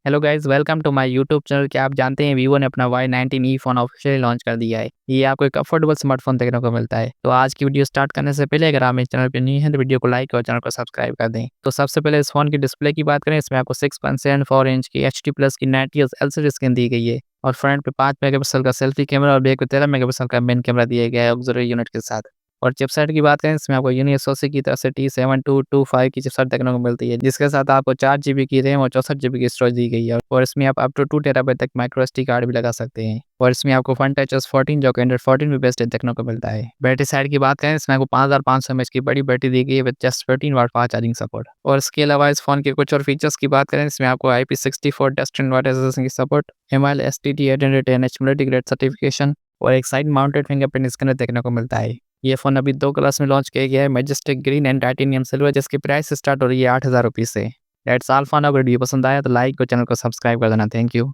Hello guys, welcome to my YouTube channel. क्या आप जानते हैं वीवो ने अपना Y19e फ़ोन ऑफिशियली लॉन्च कर दिया है। ये आपको एक अफोर्डेबल स्मार्टफोन देखने को मिलता है। तो आज की वीडियो स्टार्ट करने से पहले अगर आप मेरे चैनल पे न्यू हैं तो वीडियो को लाइक और चैनल को सब्सक्राइब कर दें। तो सबसे पहले इस फ़ोन की डिस्प्ले की बात करें, इसमें आपको 6.74 इंच की HD प्लस की 90 हर्ट्ज एलसीडी स्क्रीन दी गई है और फ्रंट पे 5 मेगापिक्सल का सेल्फी कैमरा और बैक पे 13 मेगापिक्सल का मेन कैमरा दिया गया है ऑक्सिलरी यूनिट के साथ। और चिपसेट की बात करें, इसमें आपको यूनिसोसी की तरफ से T7225 की चिपसेट देखने को मिलती है, जिसके साथ आपको 4 जीबी की रैम और 64 जीबी की स्टोरेज दी गई है और इसमें आप अप टू 2 टेराबाइट तक माइक्रो एसडी कार्ड भी लगा सकते हैं। और इसमें आपको फ्रंट टच S14 जो कि एंड्रॉइड 14 में बेस्ड देखने को मिलता है। बैटरी साइड की बात करें, इसमें आपको 5500 mAh की बड़ी बैटरी दी गई है with just 13 watt fast charging support. और इसके अलावा इस फोन के कुछ और फीचर्स की बात करें, इसमें आपको IP64 dust and water resistance की support, MIL-STD-810H military grade certification और एक साइड माउंटेड फिंगरप्रिंट स्कैनर देखने को मिलता है। ये फ़ोन अभी 2 कलर्स में लॉन्च किया गया है, majestic green and titanium silver, जिसकी प्राइस स्टार्ट हो रही है 8000 रुपीज़ से। That's all for now. अगर वीडियो पसंद आया तो लाइक और चैनल को सब्सक्राइब कर देना। Thank you.